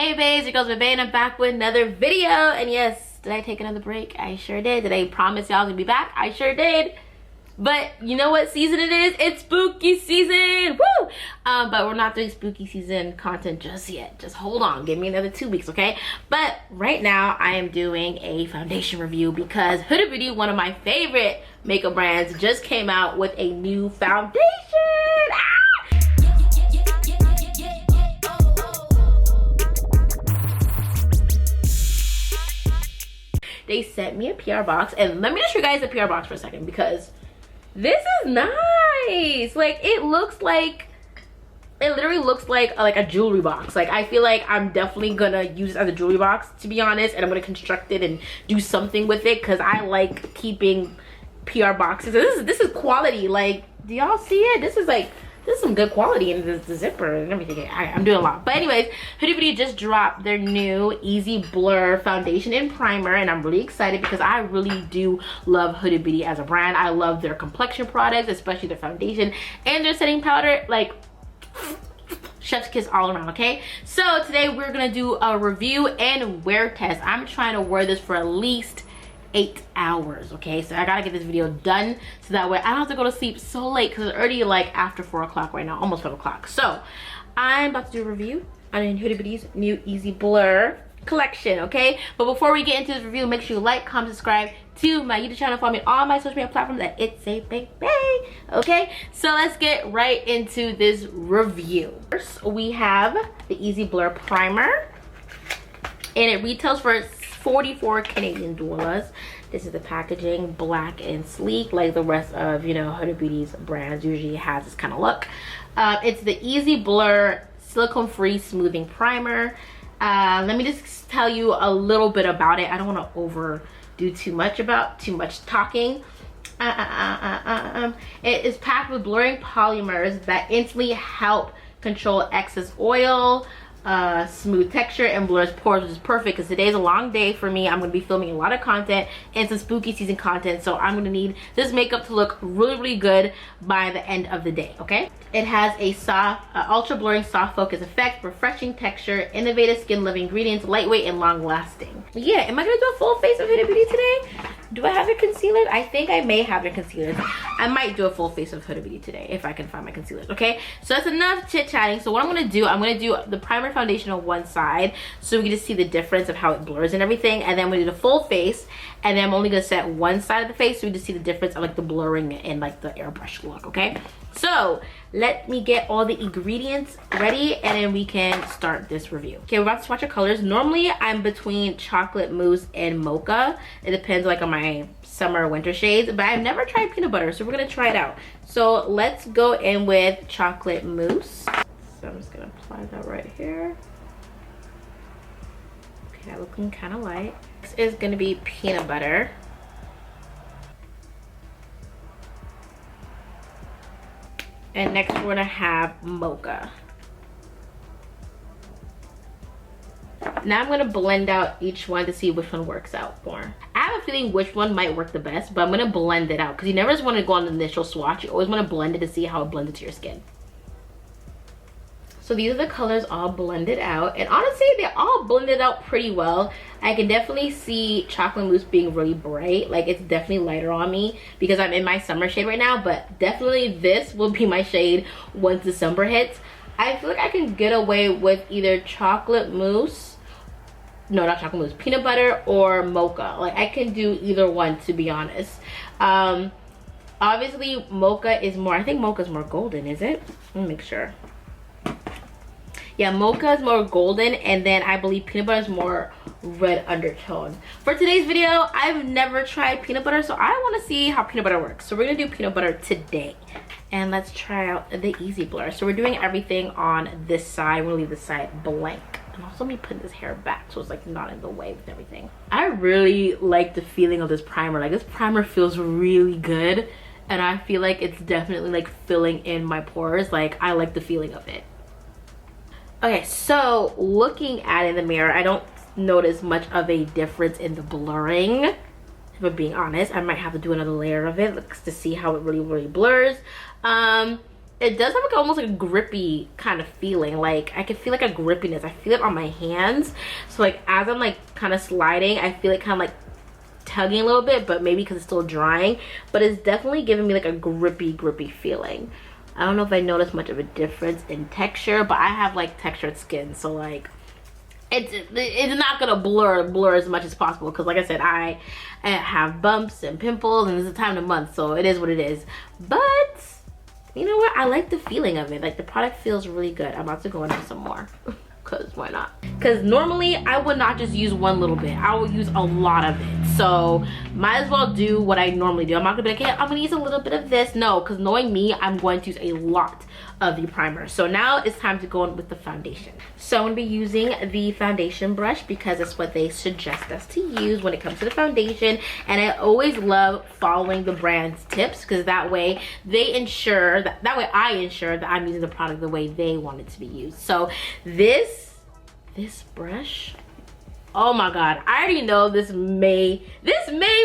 Hey babes, it goes with Bae and I'm back with another video. And yes, did I take another break? I sure did. Did I promise y'all to be back? I sure did. But you know what season it is? It's spooky season. Woo! But we're not doing spooky season content just yet. Just hold on. Give me another 2 weeks, okay? But right now I am doing a foundation review because Huda Beauty, one of my favorite makeup brands, just came out with a new foundation. They sent me a PR box, and let me just show you guys the PR box for a second because this is nice. Like it literally looks like a jewelry box. Like I feel like I'm definitely gonna use it as a jewelry box, to be honest, and I'm gonna construct it and do something with it because I like keeping PR boxes. This is quality. Like, do y'all see it? This is some good quality, and the zipper and everything. I'm doing a lot. But anyways, Huda Beauty just dropped their new Easy Blur foundation and primer, and I'm really excited because I really do love Huda Beauty as a brand. I love their complexion products, especially their foundation and their setting powder. Like, chef's kiss all around, okay? So today we're gonna do a review and wear test. I'm trying to wear this for at least 8 hours, okay? So I gotta get this video done so that way I don't have to go to sleep so late because it's already like after 4 o'clock right now, almost 5 o'clock. So I'm about to do a review on Huda Beauty's new Easy Blur collection, okay? But before we get into this review, make sure you like, comment, subscribe to my YouTube channel, follow me on all my social media platforms at It's a Bae, okay? So let's get right into this review. First, we have the Easy Blur primer, and it retails for 44 Canadian dollars. This is the packaging, black and sleek, like the rest of, you know, Huda Beauty's brands usually has this kind of look. It's the Easy Blur silicone-free smoothing primer. Let me just tell you a little bit about it. I don't want to overdo too much talking. It is packed with blurring polymers that instantly help control excess oil, smooth texture, and blurs pores, which is perfect because today's a long day for me. I'm going to be filming a lot of content and some spooky season content, so I'm going to need this makeup to look really good by the end of the day, okay? It has a soft ultra blurring soft focus effect, refreshing texture, innovative skin loving ingredients, lightweight and long lasting. Yeah, am I going to do a full face of Huda Beauty today? Do I have their concealers? I think I may have their concealers. I might do a full face of Huda Beauty today if I can find my concealers, okay? So that's enough chit-chatting. So what I'm going to do, I'm going to do the primer foundation on one side so we can just see the difference of how it blurs and everything. And then we do the full face, and then I'm only going to set one side of the face so we just see the difference of like the blurring and like the airbrush look, okay? So let me get all the ingredients ready and then we can start this review. Okay, we're about to swatch our colors. Normally I'm between chocolate mousse and mocha. It depends like on my summer or winter shades, but I've never tried peanut butter, so we're gonna try it out. So let's go in with chocolate mousse. So I'm just gonna apply that right here. Okay, that looking kind of light. This is gonna be peanut butter. And next we're gonna have mocha. Now I'm gonna blend out each one to see which one works out more. I have a feeling which one might work the best, but I'm gonna blend it out because you never just wanna go on the initial swatch. You always wanna blend it to see how it blends into your skin. So these are the colors all blended out, and honestly they all blended out pretty well. I can definitely see chocolate mousse being really bright. Like it's definitely lighter on me because I'm in my summer shade right now, but definitely this will be my shade once December hits. I feel like I can get away with either chocolate mousse, no, not chocolate mousse, peanut butter or mocha. Like I can do either one, to be honest. Obviously mocha is more, I think mocha is more golden, is it? Let me make sure. Yeah, mocha is more golden, and then I believe peanut butter is more red undertone. For today's video, I've never tried peanut butter, so I want to see how peanut butter works. So we're gonna do peanut butter today, and let's try out the Easy Blur. So we're doing everything on this side. We'll leave this side blank, and also let me put this hair back so it's like not in the way with everything. I really like the feeling of this primer. Like this primer feels really good, and I feel like it's definitely like filling in my pores. Like I like the feeling of it. Okay, so looking at it in the mirror, I don't notice much of a difference in the blurring. If I'm being honest, I might have to do another layer of it to see how it really blurs. it does have like almost like a grippy kind of feeling. Like I can feel like a grippiness. I feel it on my hands. So like as I'm like kind of sliding, I feel it kind of like tugging a little bit, but maybe because it's still drying. But it's definitely giving me like a grippy feeling. I don't know if I noticed much of a difference in texture, but I have like textured skin, so like it's not gonna blur as much as possible, because like I said, I have bumps and pimples and it's a time of the month, so it is what it is. But you know what, I like the feeling of it. Like the product feels really good. I'm about to go into some more because why not? Because normally I would not just use one little bit, I will use a lot of it. So might as well do what I normally do. I'm not gonna be like, hey, I'm gonna use a little bit of this. No, because knowing me, I'm going to use a lot of the primer. So now it's time to go in with the foundation. So I'm gonna be using the foundation brush because it's what they suggest us to use when it comes to the foundation. And I always love following the brand's tips, because that way they ensure that way I ensure that I'm using the product the way they want it to be used. So this brush, oh my god, I already know this may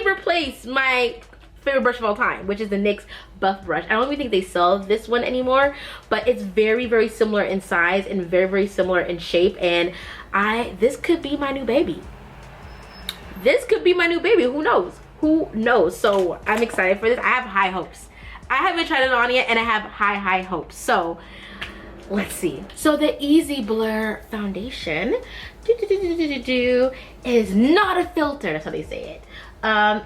replace my favorite brush of all time, which is the NYX Buff brush. I don't even think they sell this one anymore, but it's very similar in size and very similar in shape. And this could be my new baby. This could be my new baby. Who knows? So I'm excited for this. I have high hopes. I haven't tried it on yet, and I have high hopes. So let's see. So the Easy Blur foundation is not a filter. That's how they say it.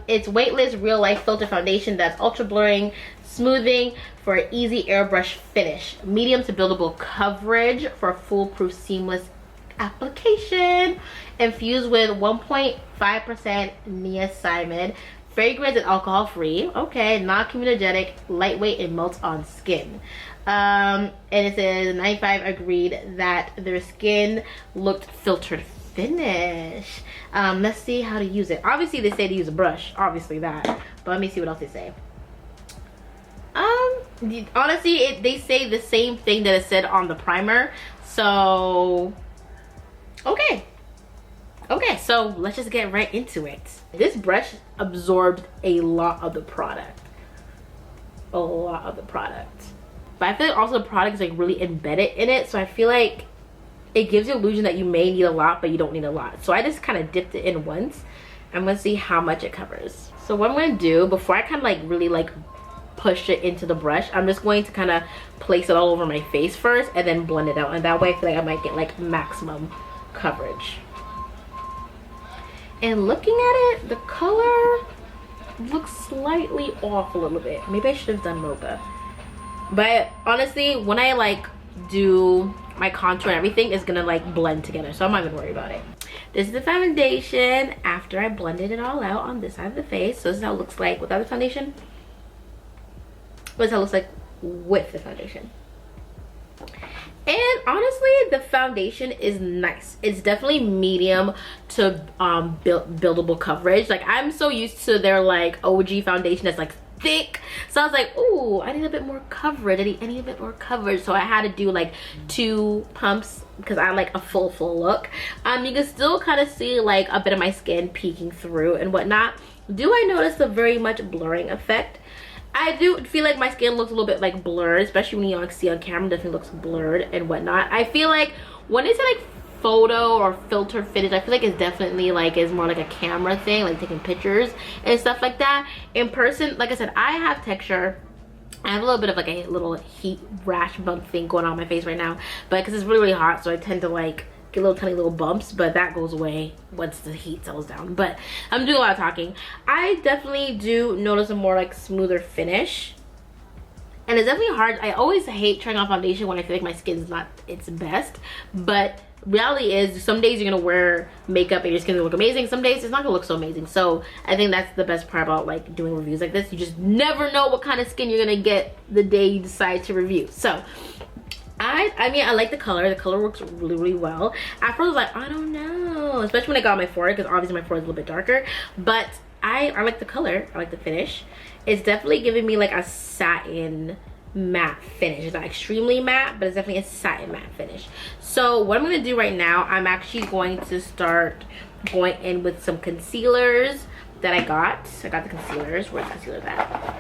It's weightless real life filter foundation that's ultra blurring, smoothing for an easy airbrush finish, medium to buildable coverage for a foolproof seamless application, infused with 1.5% niacinamide, fragrance and alcohol free, okay, non-comedogenic, lightweight, and melts on skin. And it says 95 agreed that their skin looked filtered finish. Let's see how to use it. Obviously they say to use a brush, obviously that, but let me see what else they say. Honestly, they say the same thing that it said on the primer. So okay, so let's just get right into it. This brush absorbed a lot of the product, but I feel like also the product is like really embedded in it, so I feel like it gives you the illusion that you may need a lot, but you don't need a lot. So I just kind of dipped it in once. I'm gonna see how much it covers. So what I'm gonna do, before I kind of like really like push it into the brush, I'm just going to kind of place it all over my face first and then blend it out. And that way I feel like I might get like maximum coverage. And looking at it, the color looks slightly off a little bit. Maybe I should have done mocha. But honestly, when I like do my contour and everything, is gonna like blend together, so I'm not even worried about it. This is the foundation after I blended it all out on this side of the face. So this is how it looks like without the foundation. This is how it looks like with the foundation. And honestly, the foundation is nice. It's definitely medium to buildable coverage. Like I'm so used to their like OG foundation that's like thick, so I was like, ooh, I need a bit more coverage. I need a bit more coverage. So I had to do like 2 pumps because I like a full look. You can still kind of see like a bit of my skin peeking through and whatnot. Do I notice a very much blurring effect? I do feel like my skin looks a little bit like blurred, especially when you like see on camera, definitely looks blurred and whatnot. I feel like when it's like photo or filter finish, I feel like it's definitely like is more like a camera thing, like taking pictures and stuff like that. In person, like I said, I have texture. I have a little bit of like a little heat rash bump thing going on my face right now, but because it's really hot, so I tend to like get little tiny little bumps, but that goes away once the heat settles down. But I'm doing a lot of talking. I definitely do notice a more like smoother finish, and it's definitely hard. I always hate trying on foundation when I feel like my skin's not its best, but reality is some days you're gonna wear makeup and your skin will look amazing, some days it's not gonna look so amazing. So I think that's the best part about like doing reviews like this. You just never know what kind of skin you're gonna get the day you decide to review. So I mean, I like the color. The color works really well. At first I was like, I don't know, especially when I got on my forehead, because obviously my forehead is a little bit darker, but I like the color. I like the finish. It's definitely giving me like a satin matte finish. It's not extremely matte, but it's definitely a satin matte finish. So what I'm going to do right now, I'm actually going to start going in with some concealers that I got the concealers. Where's the concealer at?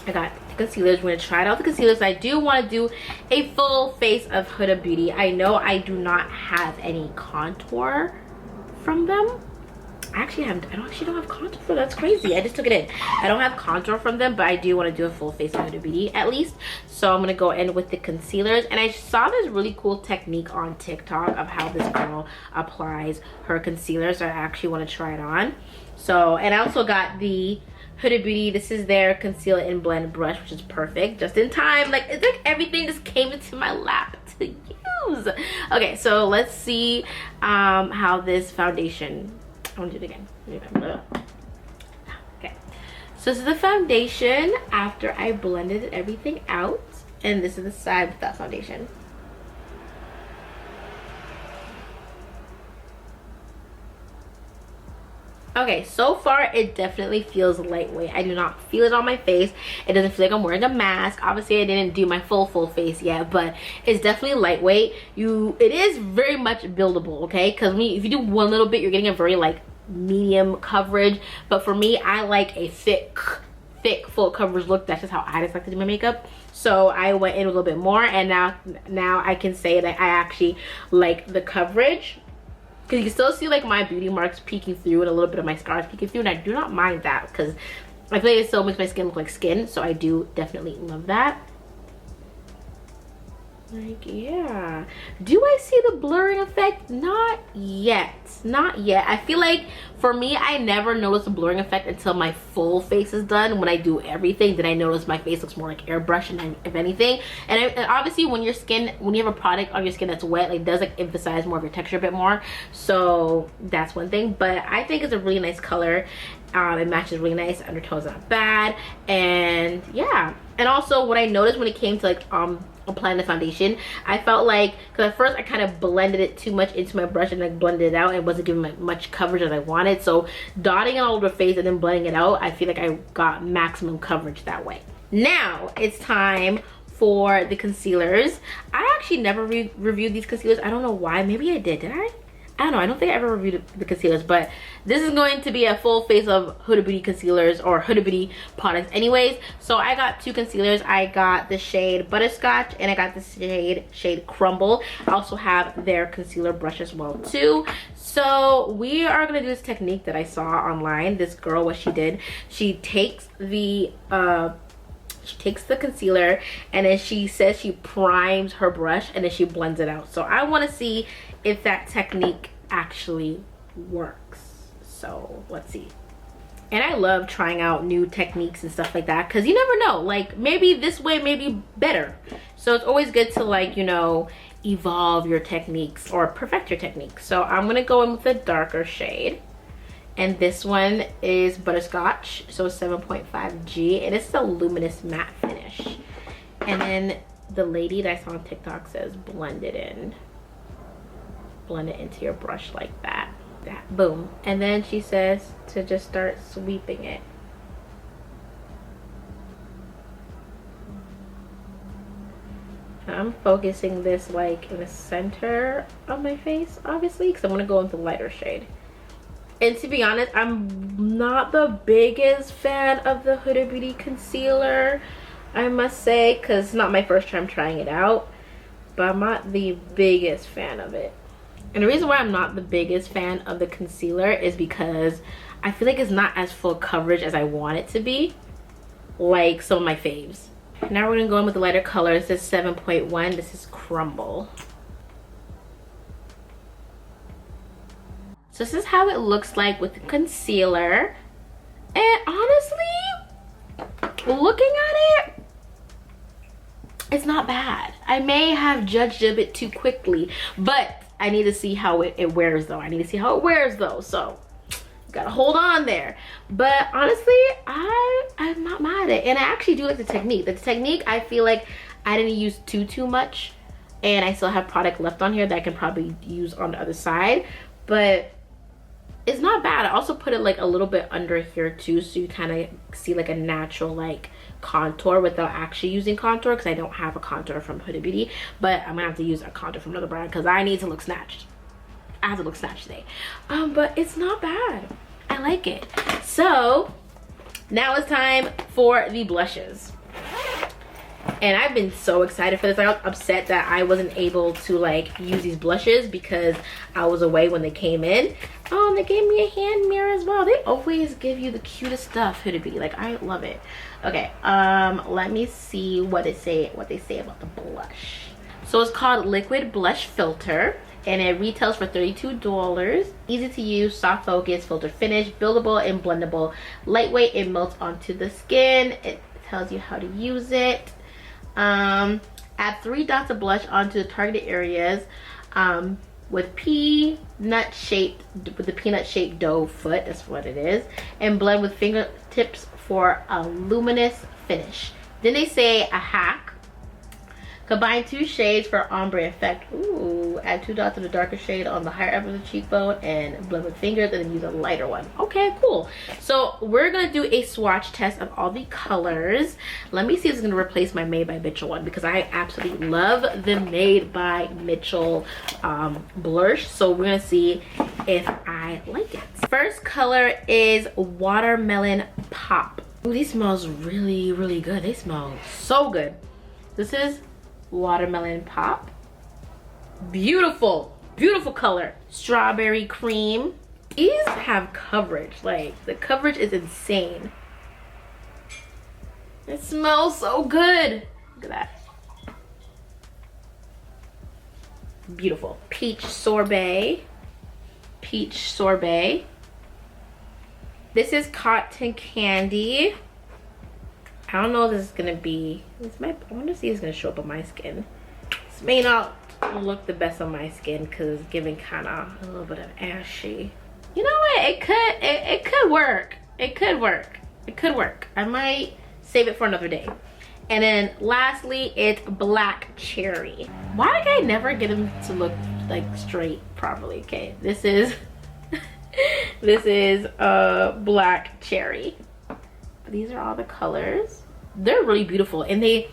I got the concealers. We're gonna try out the concealers. I do want to do a full face of Huda Beauty. I know I do not have any contour from them. I don't have contour for them. That's crazy. I just took it in. I don't have contour from them, but I do want to do a full face of Huda Beauty at least. So I'm gonna go in with the concealers. And I saw this really cool technique on TikTok of how this girl applies her concealer. So I actually want to try it on. So, and I also got the Huda Beauty, this is their conceal and blend brush, which is perfect, just in time. Like, it's like everything just came into my lap to use. Okay, so let's see how this foundation, I want to do it again. Okay, so this is the foundation after I blended everything out, and this is the side with that foundation. Okay, so far it definitely feels lightweight. I do not feel it on my face. It doesn't feel like I'm wearing a mask. Obviously I didn't do my full face yet, but it's definitely lightweight. It is very much buildable, okay? Because if you do one little bit, you're getting a very like medium coverage. But for me, I like a thick full coverage look. That's just how I just like to do my makeup. So I went in a little bit more, and now I can say that I actually like the coverage. Because you can still see like my beauty marks peeking through and a little bit of my scars peeking through, and I do not mind that because I feel like it still makes my skin look like skin. So I do definitely love that. Like, yeah, do I see the blurring effect? Not yet, not yet. I feel like for me, I never notice the blurring effect until my full face is done. When I do everything, then I notice my face looks more like airbrush, and if anything. And obviously when you have a product on your skin that's wet, it does like emphasize more of your texture a bit more. So that's one thing, but I think it's a really nice color. It matches really nice. Undertone's not bad, and yeah. And also what I noticed when it came to like applying the foundation, I felt like, because at first I kind of blended it too much into my brush and like blended it out, and it wasn't giving much coverage as I wanted. So dotting it all over the face and then blending it out, I feel like I got maximum coverage that way. Now it's time for the concealers. I actually never reviewed these concealers. I don't know why. Maybe I did I? I don't know. I don't think I ever reviewed the concealers, but this is going to be a full face of Huda Beauty concealers, or Huda Beauty products anyways. So I got two concealers. I got the shade Butterscotch, and I got the shade Crumble. I also have their concealer brush as well too. So we are going to do this technique that I saw online. This girl, what she did, she takes the concealer, and then she says she primes her brush, and then she blends it out. So I want to see if that technique actually works. So let's see. And I love trying out new techniques and stuff like that, because you never know, like maybe this way may be better. So it's always good to, like, you know, evolve your techniques or perfect your techniques. So I'm gonna go in with a darker shade, and this one is Butterscotch, so 7.5G, and it's a luminous matte finish. And then the lady that I saw on TikTok says blend it in. Blend it into your brush like that. Boom. And then she says to just start sweeping it. I'm focusing this like in the center of my face, obviously, because I'm going to go into the lighter shade. And to be honest, I'm not the biggest fan of the Huda Beauty concealer, I must say, because it's not my first time trying it out, but I'm not the biggest fan of it. And the reason why I'm not the biggest fan of the concealer is because I feel like it's not as full coverage as I want it to be, like some of my faves. Now we're gonna go in with the lighter color. This is 7.1. This is Crumble. So this is how it looks like with the concealer. And honestly, looking at it, it's not bad. I may have judged it a bit too quickly, but I need to see how it wears though. I need to see how it wears though. So gotta hold on there. But honestly, I'm not mad at it. And I actually do like the technique. The technique, I feel like I didn't use too much. And I still have product left on here that I can probably use on the other side. But it's not bad. I also put it like a little bit under here too, so you kind of see like a natural like contour without actually using contour, because I don't have a contour from Huda Beauty, but I'm gonna have to use a contour from another brand because I need to look snatched. I have to look snatched today. But it's not bad. I like it. So now it's time for the blushes. And I've been so excited for this. I was upset that I wasn't able to like use these blushes because I was away when they came in. Oh, and they gave me a hand mirror as well. They always give you the cutest stuff, Huda Beauty. Like, I love it. Okay, let me see what they say about the blush. So it's called Liquid Blush Filter, and it retails for $32. Easy to use, soft focus, filter finish, buildable and blendable, lightweight, it melts onto the skin. It tells you how to use it. Add 3 dots of blush onto the targeted areas with the peanut shaped doe foot, that's what it is, and blend with fingertips for a luminous finish. Then they say a hack: combine 2 shades for ombre effect. Ooh, add 2 dots of the darker shade on the higher edge of the cheekbone and blend with fingers, and then use a lighter one. Okay, cool. So we're gonna do a swatch test of all the colors. Let me see if it's gonna replace my Made by Mitchell one, because I absolutely love the Made by Mitchell blush. So we're gonna see if I like it. First color is Watermelon Pop. Ooh, these smells really, really good. They smell so good. This is Watermelon Pop. Beautiful, beautiful color. Strawberry Cream. These have coverage. Like, the coverage is insane. It smells so good. Look at that. Beautiful. Peach Sorbet. Peach Sorbet. This is Cotton Candy. I don't know if this is gonna be, I want to see if it's gonna show up on my skin. This may not look the best on my skin because it's giving kind of a little bit of ashy. You know what? It could work. It could work. It could work. I might save it for another day. And then lastly, it's Black Cherry. Why did I never get them to look like straight properly? Okay, this is this is Black Cherry. These are all the colors. They're really beautiful and they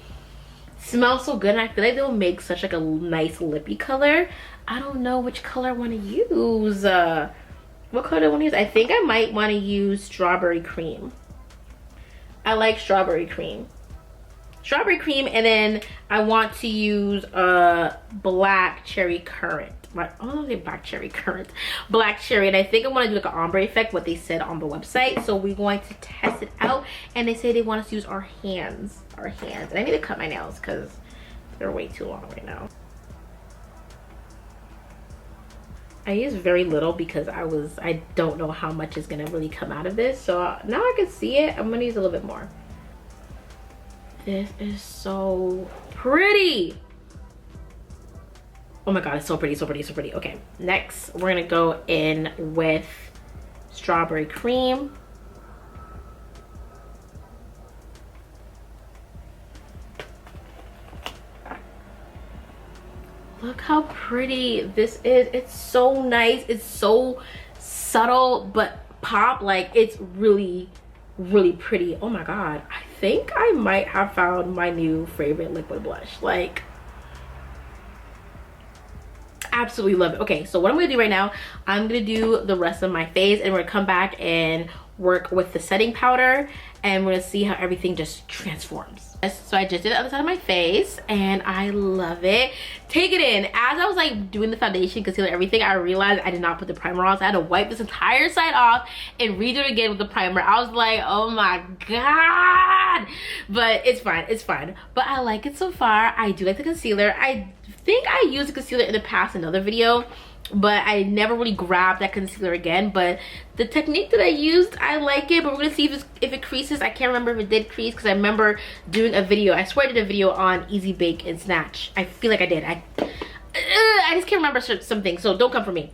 smell so good, and I feel like they'll make such like a nice lippy color. I don't know which color I want to use. What color do I want to use? I think I might want to use Strawberry Cream. I like Strawberry Cream. Strawberry Cream, and then I want to use Black Cherry Currant. Right, I don't know, Black Cherry Currant. Black Cherry, and I think I want to do like an ombre effect, what they said on the website. So we're going to test it out, and they say they want us to use our hands. And I need to cut my nails because they're way too long right now. I use very little because I don't know how much is gonna really come out of this. So now I can see it, I'm gonna use a little bit more. This is so pretty. Oh my god, it's so pretty, so pretty, so pretty. Okay, next we're gonna go in with Strawberry Cream. Look how pretty this is. It's so nice. It's so subtle but pop. Like, it's really, really pretty. Oh my god, I think I might have found my new favorite liquid blush. Like, absolutely love it. Okay, so what I'm gonna do right now, I'm gonna do the rest of my face, and we're gonna come back and work with the setting powder, and we're gonna see how everything just transforms. So I just did the other side of my face, and I love it. Take it in. As I was like doing the foundation, concealer, everything, I realized I did not put the primer on, so I had to wipe this entire side off and redo it again with the primer. I was like, oh my god, but it's fine, it's fine. But I like it so far. I do like the concealer. I think I used the concealer in the past, another video, but I never really grabbed that concealer again. But the technique that I used, I like it, but we're gonna see if it creases. I can't remember if it did crease, because I remember doing a video, I swear I did a video on Easy Bake and Snatch. I feel like I did. I just can't remember something, so don't come for me.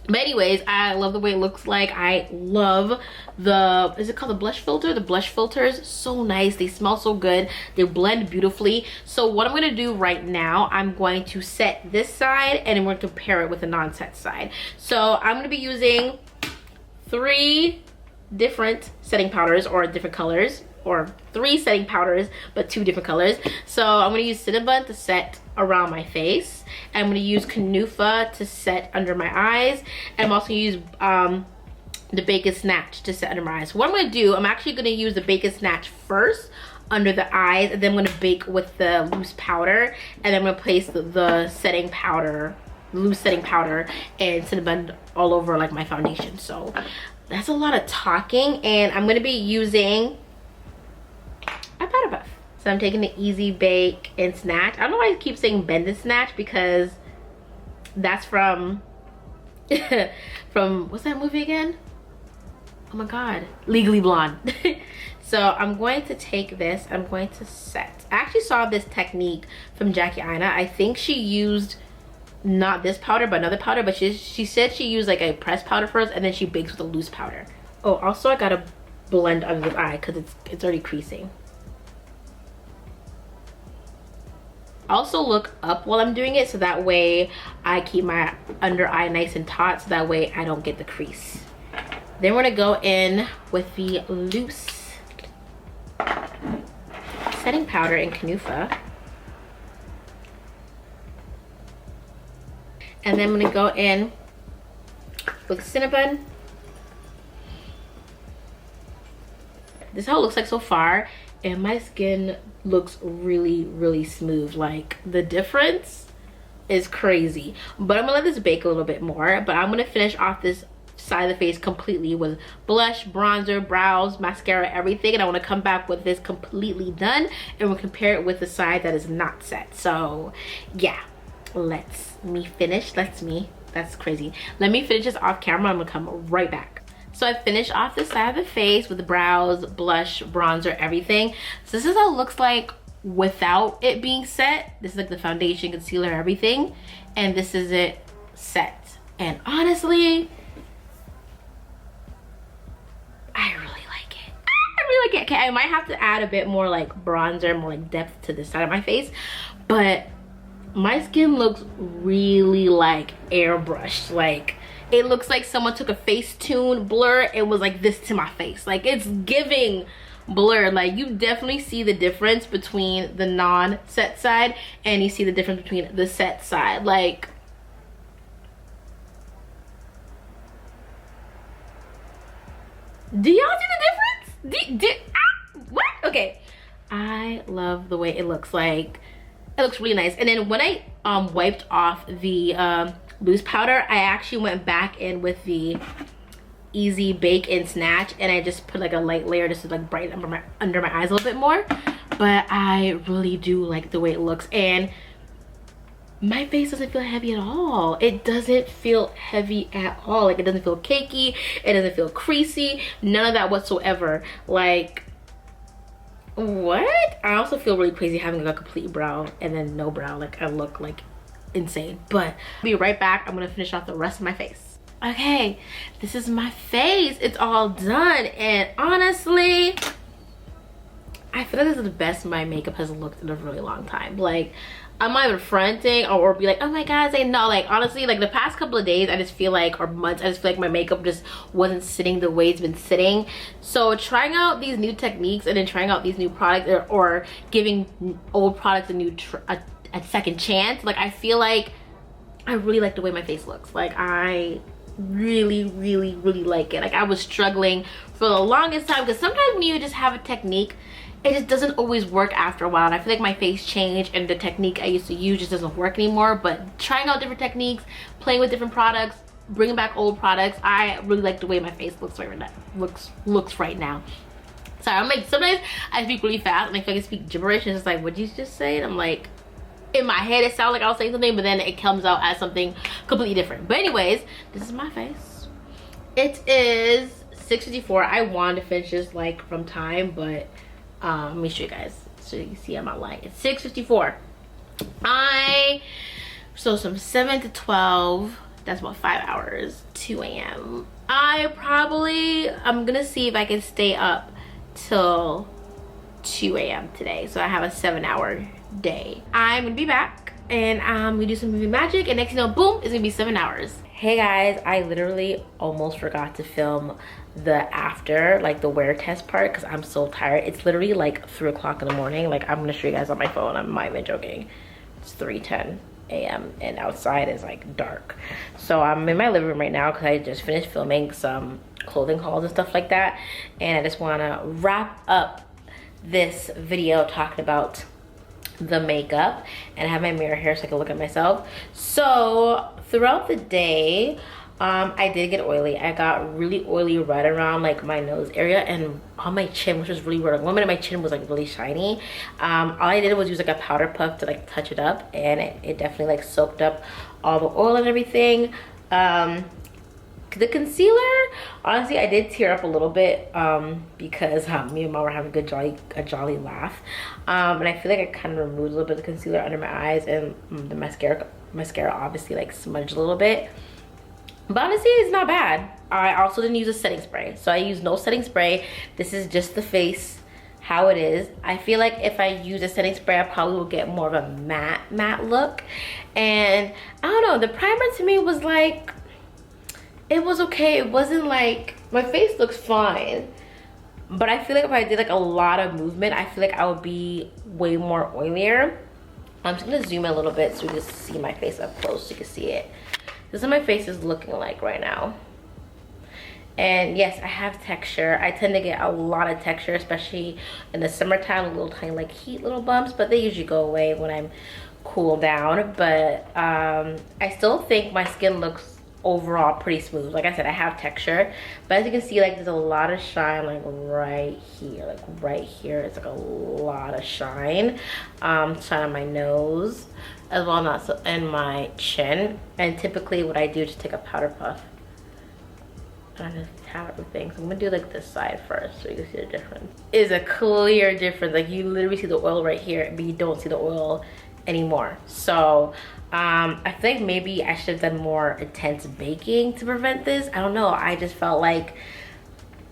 But anyways, I love the way it looks like. I love the, is it called the blush filter? The blush filters, so nice. They smell so good. They blend beautifully. So what I'm gonna do right now, I'm going to set this side, and then we're gonna compare it with the non-set side. So I'm gonna be using 3 different setting powders, or different colors, or 3 setting powders but 2 different colors. So I'm gonna use Cinnabon to set around my face, and I'm gonna use Canufa to set under my eyes, and I'm also gonna use the Bake and Snatch to set under my eyes. So what I'm gonna do, I'm actually gonna use the Bake and Snatch first under the eyes, and then I'm gonna bake with the loose powder, and then I'm gonna place the setting powder, loose setting powder and Cinnabon all over like my foundation. So that's a lot of talking, and I'm gonna be using a powder puff. So I'm taking the Easy Bake and Snatch. I don't know why I keep saying Bend and Snatch, because that's from from what's that movie again? Oh my god, Legally Blonde. So I'm going to take this, I'm going to set. I actually saw this technique from Jackie Aina. I think she used not this powder but another powder, but she said she used like a pressed powder first and then she bakes with a loose powder. Oh, also I gotta blend under the eye because it's already creasing. Also look up while I'm doing it, so that way I keep my under eye nice and taut, so that way I don't get the crease. Then we're gonna go in with the loose setting powder in Canufa. And then I'm gonna go in with Cinnabon. This is how it looks like so far, and my skin looks really, really smooth. Like, the difference is crazy. But I'm gonna let this bake a little bit more, but I'm gonna finish off this side of the face completely with blush, bronzer, brows, mascara, everything, and I want to come back with this completely done, and we'll compare it with the side that is not set. So yeah, that's crazy. Let me finish this off camera. I'm gonna come right back. So I finished off the side of the face with the brows, blush, bronzer, everything. So this is how it looks like without it being set. This is like the foundation, concealer, everything, and this is it set. And honestly, I really like it. I really like it. Okay, I might have to add a bit more like bronzer, more like depth to the side of my face, but my skin looks really like airbrushed. Like, it looks like someone took a Facetune blur and was like this to my face. Like, it's giving blur. Like, you definitely see the difference between the non-set side and you see the difference between the set side. Like, do y'all see the difference? What? Okay, I love the way it looks. Like, it looks really nice. And then when I wiped off the loose powder, I actually went back in with the Easy Bake and Snatch, and I just put like a light layer just to like brighten under my eyes a little bit more. But I really do like the way it looks, and my face doesn't feel heavy at all. It doesn't feel heavy at all. Like, it doesn't feel cakey, it doesn't feel creasy, none of that whatsoever. Like, what? I also feel really crazy having like a complete brow and then no brow. Like, I look like insane. But I'll be right back. I'm gonna finish off the rest of my face. Okay, this is my face. It's all done, and honestly, I feel like this is the best my makeup has looked in a really long time. Like, I'm not even fronting or be like, oh my god, say no. Like, honestly, like the past couple of days, I just feel like, or months, I just feel like my makeup just wasn't sitting the way it's been sitting. So trying out these new techniques and then trying out these new products, or giving old products a second chance, like, I feel like I really like the way my face looks. Like, I really, really, really like it. Like, I was struggling for the longest time, because sometimes when you just have a technique, it just doesn't always work after a while, and I feel like my face changed and the technique I used to use just doesn't work anymore. But trying out different techniques, playing with different products, bringing back old products, I really like the way my face looks right now. Looks right now. Sorry, I'm like, sometimes I speak really fast and I feel like I speak gibberish, and it's like, what'd you just say? And I'm like, in my head it sounds like I was saying something, but then it comes out as something completely different. But anyways, this is my face. It is 6:54. I wanted to finish this like from time, but let me show you guys so you can see on my light. It's 6:54. So from 7 to 12, that's about 5 hours. 2 a.m. I'm gonna see if I can stay up till 2 a.m. today, so I have a 7-hour day. I'm gonna be back and I'm gonna do some movie magic, and next thing you know, boom, it's gonna be 7 hours. Hey guys, I literally almost forgot to film the after, like the wear test part, because I'm so tired. It's literally like 3 o'clock in the morning. Like, I'm gonna show you guys on my phone, I'm not even joking. It's 3:10 a.m. and outside is like dark. So I'm in my living room right now because I just finished filming some clothing hauls and stuff like that, and I just want to wrap up this video talking about the makeup, and I have my mirror here so I can look at myself. So throughout the day, I did get oily. I got really oily right around like my nose area and on my chin, which was really weird. One minute my chin was like really shiny. All I did was use like a powder puff to like touch it up, and it definitely like soaked up all the oil and everything. The concealer, honestly, I did tear up a little bit because me and mom were having a jolly laugh, and I feel like I kind of removed a little bit of the concealer under my eyes, and the mascara obviously like smudged a little bit. But honestly, it's not bad. I also didn't use a setting spray, so I used no setting spray. This is just the face how it is. I feel like if I use a setting spray, I probably will get more of a matte look. And I don't know, the primer to me was like, it was okay. It wasn't like, my face looks fine, but I feel like if I did like a lot of movement, I feel like I would be way more oilier. I'm just gonna zoom in a little bit so you can see my face up close so you can see it. This is what my face is looking like right now. And yes, I have texture. I tend to get a lot of texture, especially in the summertime, little tiny like heat little bumps, but they usually go away when I'm cooled down. But I still think my skin looks overall pretty smooth. Like I said, I have texture, but as you can see, like there's a lot of shine like right here. Like right here, it's like a lot of shine. Shine on my nose as well, not so, and my chin. And typically what I do is just take a powder puff and just tap everything. So I'm gonna do like this side first so you can see the difference. It's a clear difference. Like you literally see the oil right here, but you don't see the oil anymore. So I think maybe I should have done more intense baking to prevent this. I don't know, I just felt like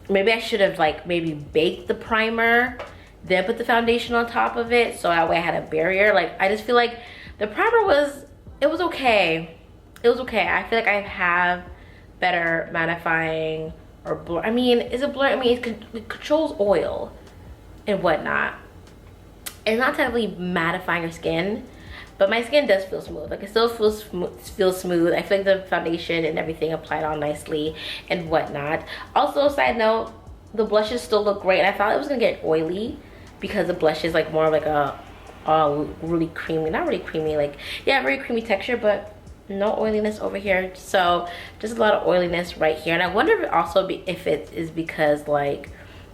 maybe I should have like maybe baked the primer, then put the foundation on top of it, so that way I had a barrier. Like I just feel like the primer was, it was okay. It was okay. I feel like I have better mattifying or blur. I mean, is it blur? I mean, it controls oil and whatnot. It's not technically mattifying your skin, but my skin does feel smooth. Like it still feels smooth. I feel like the foundation and everything applied on nicely and whatnot. Also, side note, the blushes still look great. And I thought it was gonna get oily because the blush is like more of like a really creamy, not really creamy, like yeah, very creamy texture, but no oiliness over here. So just a lot of oiliness right here. And I wonder if it also if it is because like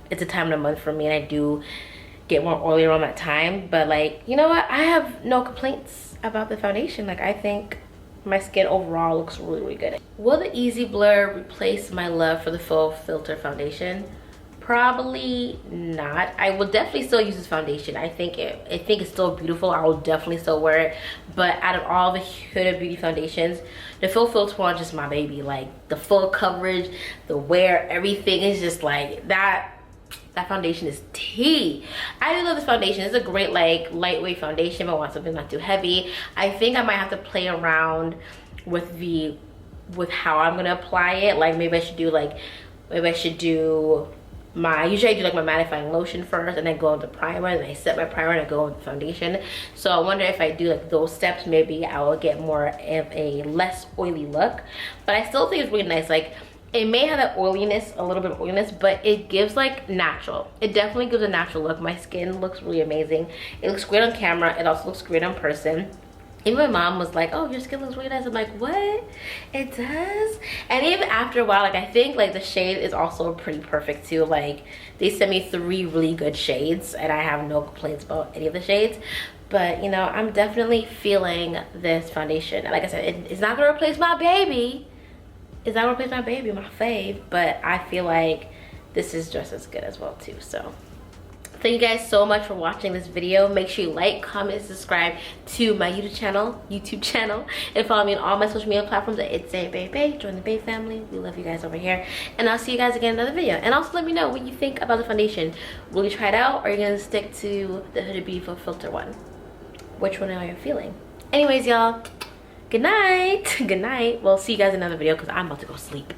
it's a time of the month for me and I do get more oily around that time. But like, you know what, I have no complaints about the foundation. Like I think my skin overall looks really, really good. Will the Easy Blur replace my love for the Full Filter foundation? Probably not. I will definitely still use this foundation. I think it's still beautiful. I will definitely still wear it. But out of all the Huda Beauty foundations, the Full Filter one is just my baby. Like the full coverage, the wear, everything is just like that. That foundation is tea. I do love this foundation. It's a great like lightweight foundation, but I want something not too heavy. I think I might have to play around with how I'm gonna apply it. Like maybe I should do usually I do like my mattifying lotion first and then go on the primer, and I set my primer and I go on the foundation. So I wonder if I do like those steps, maybe I will get more of a less oily look. But I still think it's really nice. Like it may have that oiliness, a little bit of oiliness, but it gives like natural. It definitely gives a natural look. My skin looks really amazing. It looks great on camera. It also looks great in person. Even my mom was like, oh, your skin looks really nice. I'm like, what? It does? And even after a while, like I think like the shade is also pretty perfect too. Like they sent me 3 really good shades and I have no complaints about any of the shades. But you know, I'm definitely feeling this foundation. Like I said, it's not gonna replace my baby. It's not gonna replace my baby, my fave, but I feel like this is just as good as well too. So thank you guys so much for watching this video. Make sure you like, comment, and subscribe to my YouTube channel, and follow me on all my social media platforms at It's A Bae. Join the Bae family. We love you guys over here, and I'll see you guys again in another video. And also let me know what you think about the foundation. Will you try it out, or are you gonna stick to the Huda Beauty Full Filter one? Which one are you feeling? Anyways, y'all, good night. Good night. Well, see you guys in another video because I'm about to go sleep.